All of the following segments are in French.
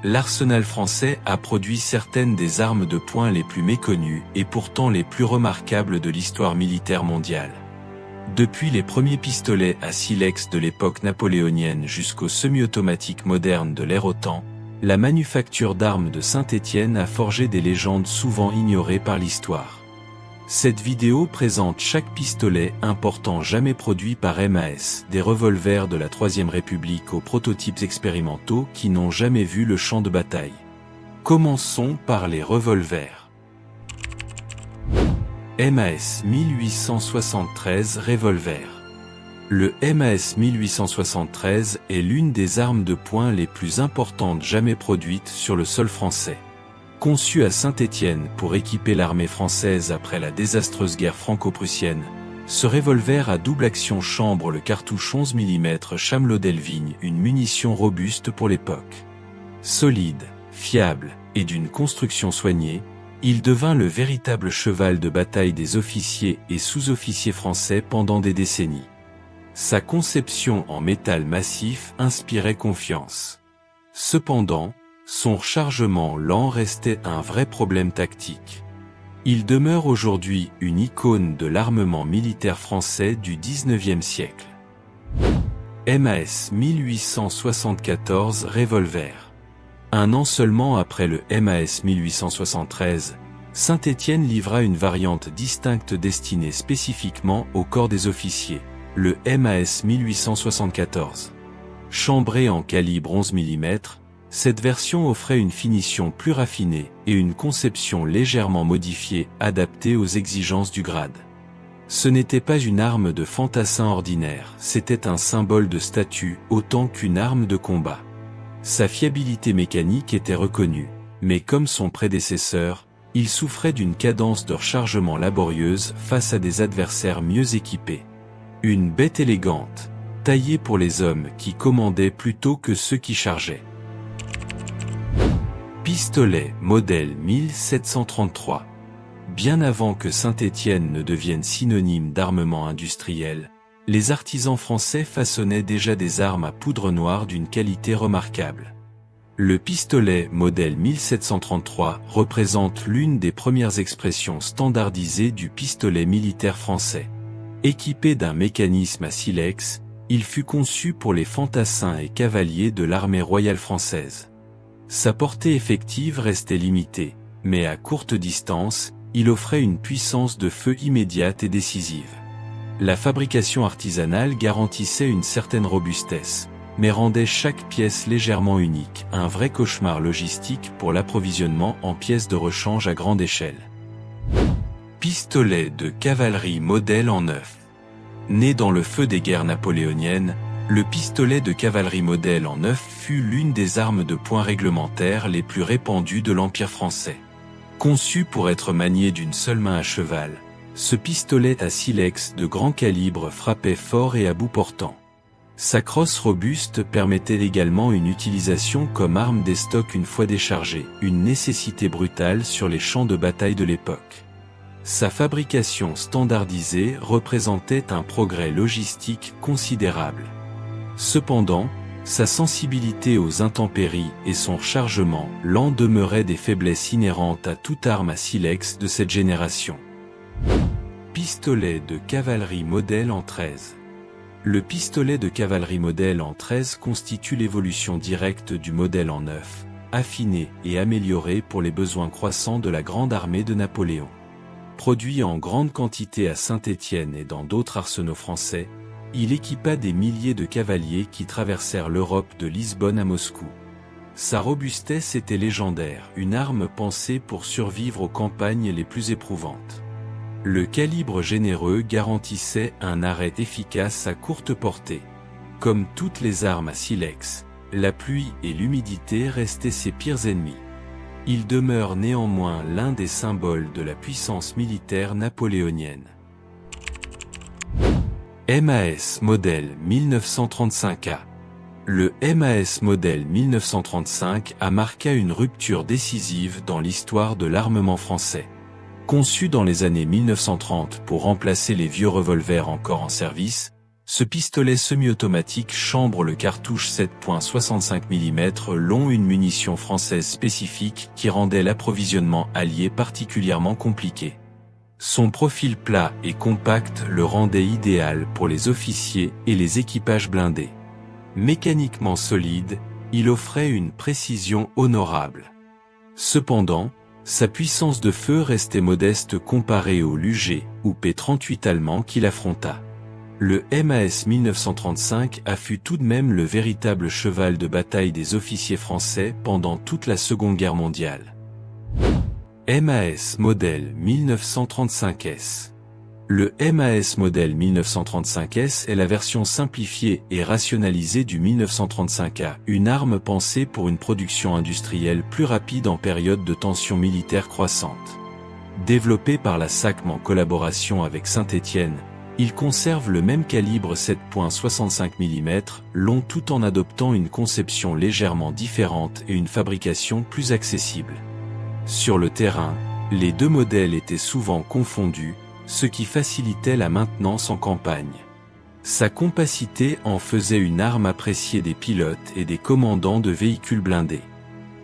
l'arsenal français a produit certaines des armes de poing les plus méconnues et pourtant les plus remarquables de l'histoire militaire mondiale. Depuis les premiers pistolets à silex de l'époque napoléonienne jusqu'aux semi-automatiques modernes de l'ère OTAN, la manufacture d'armes de Saint-Étienne a forgé des légendes souvent ignorées par l'histoire. Cette vidéo présente chaque pistolet important jamais produit par MAS, des revolvers de la Troisième République aux prototypes expérimentaux qui n'ont jamais vu le champ de bataille. Commençons par les revolvers. MAS 1873 Revolver. Le MAS 1873 est l'une des armes de poing les plus importantes jamais produites sur le sol français. Conçu à Saint-Étienne pour équiper l'armée française après la désastreuse guerre franco-prussienne, ce revolver à double action chambre le cartouche 11 mm Chamelot-Delvigne, une munition robuste pour l'époque. Solide, fiable et d'une construction soignée, il devint le véritable cheval de bataille des officiers et sous-officiers français pendant des décennies. Sa conception en métal massif inspirait confiance. Cependant, son rechargement lent restait un vrai problème tactique. Il demeure aujourd'hui une icône de l'armement militaire français du XIXe siècle. MAS 1874 Revolver. Un an seulement après le MAS 1873, Saint-Étienne livra une variante distincte destinée spécifiquement au corps des officiers, le MAS 1874. Chambré en calibre 11 mm, cette version offrait une finition plus raffinée et une conception légèrement modifiée adaptée aux exigences du grade. Ce n'était pas une arme de fantassin ordinaire, c'était un symbole de statut autant qu'une arme de combat. Sa fiabilité mécanique était reconnue, mais comme son prédécesseur, il souffrait d'une cadence de rechargement laborieuse face à des adversaires mieux équipés. Une bête élégante, taillée pour les hommes qui commandaient plutôt que ceux qui chargeaient. Pistolet modèle 1733. Bien avant que Saint-Étienne ne devienne synonyme d'armement industriel, les artisans français façonnaient déjà des armes à poudre noire d'une qualité remarquable. Le pistolet modèle 1733 représente l'une des premières expressions standardisées du pistolet militaire français. Équipé d'un mécanisme à silex, il fut conçu pour les fantassins et cavaliers de l'armée royale française. Sa portée effective restait limitée, mais à courte distance, il offrait une puissance de feu immédiate et décisive. La fabrication artisanale garantissait une certaine robustesse, mais rendait chaque pièce légèrement unique, un vrai cauchemar logistique pour l'approvisionnement en pièces de rechange à grande échelle. Pistolet de cavalerie modèle en neuf. Né dans le feu des guerres napoléoniennes, le pistolet de cavalerie modèle en neuf fut l'une des armes de poing réglementaires les plus répandues de l'Empire français. Conçu pour être manié d'une seule main à cheval, ce pistolet à silex de grand calibre frappait fort et à bout portant. Sa crosse robuste permettait également une utilisation comme arme d'estoc une fois déchargée, une nécessité brutale sur les champs de bataille de l'époque. Sa fabrication standardisée représentait un progrès logistique considérable. Cependant, sa sensibilité aux intempéries et son rechargement lent demeuraient des faiblesses inhérentes à toute arme à silex de cette génération. Pistolet de cavalerie modèle en 13. Le pistolet de cavalerie modèle en 13 constitue l'évolution directe du modèle en 9, affiné et amélioré pour les besoins croissants de la grande armée de Napoléon. Produit en grande quantité à Saint-Étienne et dans d'autres arsenaux français, il équipa des milliers de cavaliers qui traversèrent l'Europe de Lisbonne à Moscou. Sa robustesse était légendaire, une arme pensée pour survivre aux campagnes les plus éprouvantes. Le calibre généreux garantissait un arrêt efficace à courte portée. Comme toutes les armes à silex, la pluie et l'humidité restaient ses pires ennemis. Il demeure néanmoins l'un des symboles de la puissance militaire napoléonienne. MAS modèle 1935A. Le MAS modèle 1935 a marqué une rupture décisive dans l'histoire de l'armement français. Conçu dans les années 1930 pour remplacer les vieux revolvers encore en service, Ce pistolet semi-automatique chambre le cartouche 7,65 mm long, une munition française spécifique qui rendait l'approvisionnement allié particulièrement compliqué. Son profil plat et compact le rendait idéal pour les officiers et les équipages blindés. Mécaniquement solide, il offrait une précision honorable. Cependant, sa puissance de feu restait modeste comparée au Luger ou P-38 allemand qu'il affronta. Le MAS 1935 fut tout de même le véritable cheval de bataille des officiers français pendant toute la Seconde Guerre mondiale. MAS modèle 1935S. Le MAS modèle 1935S est la version simplifiée et rationalisée du 1935A, une arme pensée pour une production industrielle plus rapide en période de tension militaire croissante. Développé par la SACM en collaboration avec Saint-Étienne, il conserve le même calibre 7,65 mm long tout en adoptant une conception légèrement différente et une fabrication plus accessible. Sur le terrain, les deux modèles étaient souvent confondus, ce qui facilitait la maintenance en campagne. Sa compacité en faisait une arme appréciée des pilotes et des commandants de véhicules blindés.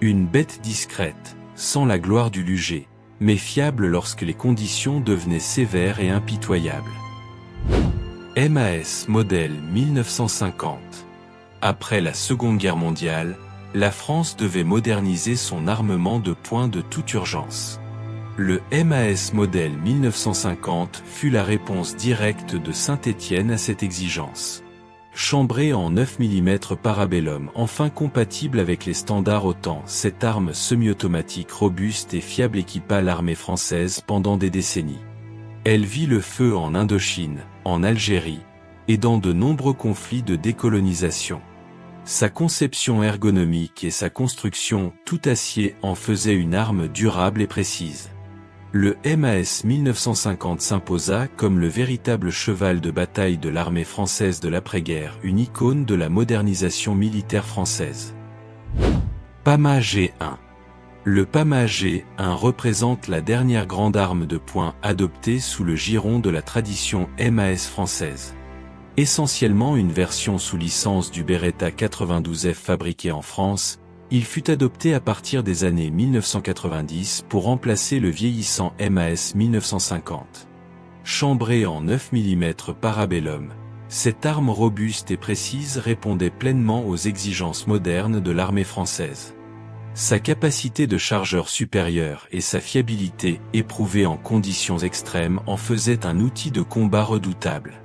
Une bête discrète, sans la gloire du Luger, mais fiable lorsque les conditions devenaient sévères et impitoyables. MAS modèle 1950. Après la Seconde Guerre mondiale, la France devait moderniser son armement de poing de toute urgence. Le MAS modèle 1950 fut la réponse directe de Saint-Étienne à cette exigence. Chambrée en 9 mm Parabellum, enfin compatible avec les standards OTAN, cette arme semi-automatique robuste et fiable équipa l'armée française pendant des décennies. Elle vit le feu en Indochine, en Algérie, et dans de nombreux conflits de décolonisation. Sa conception ergonomique et sa construction tout acier en faisaient une arme durable et précise. Le MAS 1950 s'imposa comme le véritable cheval de bataille de l'armée française de l'après-guerre, une icône de la modernisation militaire française. PAMA G1. Le PAMA G1 représente la dernière grande arme de poing adoptée sous le giron de la tradition MAS française. Essentiellement une version sous licence du Beretta 92F fabriqué en France, il fut adopté à partir des années 1990 pour remplacer le vieillissant MAS 1950. Chambrée en 9 mm Parabellum, cette arme robuste et précise répondait pleinement aux exigences modernes de l'armée française. Sa capacité de chargeur supérieure et sa fiabilité, éprouvée en conditions extrêmes, en faisaient un outil de combat redoutable.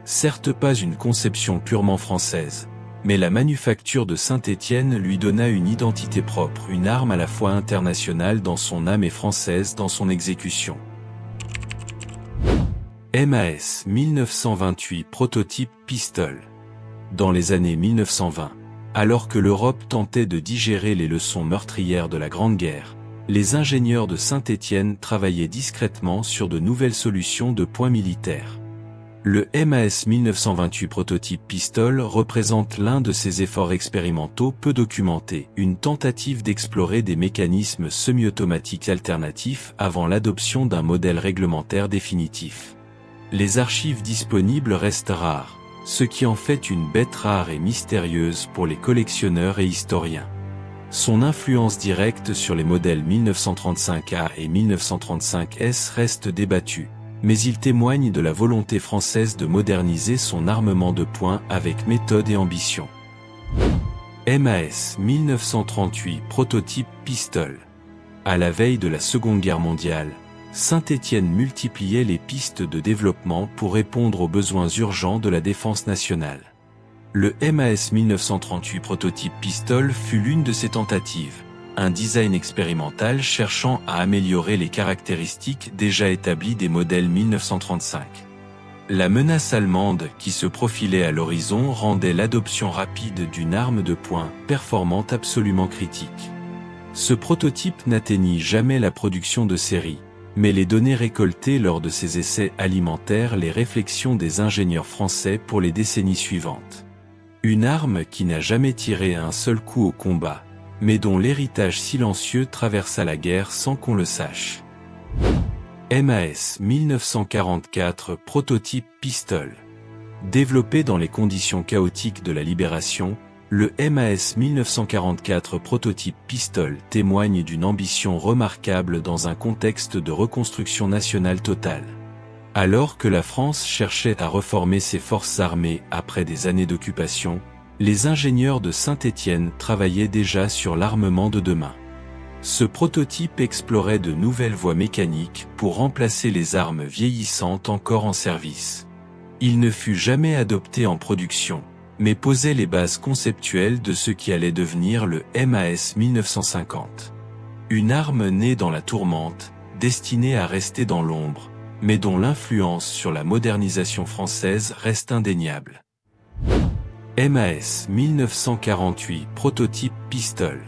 Certes pas une conception purement française, mais la manufacture de Saint-Étienne lui donna une identité propre, une arme à la fois internationale dans son âme et française dans son exécution. MAS 1928 prototype pistole. Dans les années 1920, alors que l'Europe tentait de digérer les leçons meurtrières de la Grande Guerre, les ingénieurs de Saint-Étienne travaillaient discrètement sur de nouvelles solutions de poing militaires. Le MAS 1928 prototype pistole représente l'un de ces efforts expérimentaux peu documentés, une tentative d'explorer des mécanismes semi-automatiques alternatifs avant l'adoption d'un modèle réglementaire définitif. Les archives disponibles restent rares, ce qui en fait une bête rare et mystérieuse pour les collectionneurs et historiens. Son influence directe sur les modèles 1935A et 1935S reste débattue, mais il témoigne de la volonté française de moderniser son armement de poing avec méthode et ambition. MAS 1938 prototype pistole. À la veille de la Seconde Guerre mondiale, Saint-Étienne multipliait les pistes de développement pour répondre aux besoins urgents de la défense nationale. Le MAS 1938 prototype pistole fut l'une de ces tentatives, un design expérimental cherchant à améliorer les caractéristiques déjà établies des modèles 1935. La menace allemande qui se profilait à l'horizon rendait l'adoption rapide d'une arme de poing performante absolument critique. Ce prototype n'atteignit jamais la production de série, mais les données récoltées lors de ces essais alimentèrent les réflexions des ingénieurs français pour les décennies suivantes. Une arme qui n'a jamais tiré un seul coup au combat, mais dont l'héritage silencieux traversa la guerre sans qu'on le sache. MAS 1944 prototype pistole. Développé dans les conditions chaotiques de la Libération, le MAS 1944 prototype Pistol témoigne d'une ambition remarquable dans un contexte de reconstruction nationale totale. Alors que la France cherchait à reformer ses forces armées après des années d'occupation, les ingénieurs de Saint-Étienne travaillaient déjà sur l'armement de demain. Ce prototype explorait de nouvelles voies mécaniques pour remplacer les armes vieillissantes encore en service. Il ne fut jamais adopté en production, mais posait les bases conceptuelles de ce qui allait devenir le MAS 1950. Une arme née dans la tourmente, destinée à rester dans l'ombre, mais dont l'influence sur la modernisation française reste indéniable. MAS 1948 prototype Pistol.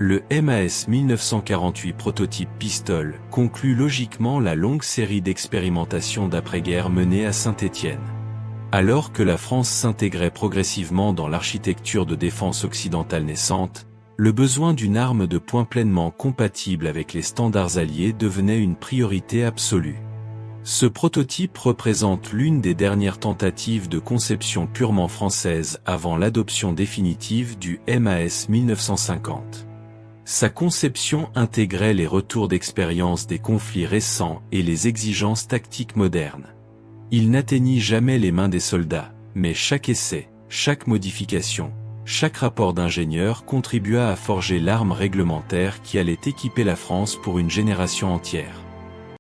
Le MAS 1948 prototype Pistol conclut logiquement la longue série d'expérimentations d'après-guerre menées à Saint-Étienne. Alors que la France s'intégrait progressivement dans l'architecture de défense occidentale naissante, le besoin d'une arme de poing pleinement compatible avec les standards alliés devenait une priorité absolue. Ce prototype représente l'une des dernières tentatives de conception purement française avant l'adoption définitive du MAS 1950. Sa conception intégrait les retours d'expérience des conflits récents et les exigences tactiques modernes. Il n'atteignit jamais les mains des soldats, mais chaque essai, chaque modification, chaque rapport d'ingénieur contribua à forger l'arme réglementaire qui allait équiper la France pour une génération entière.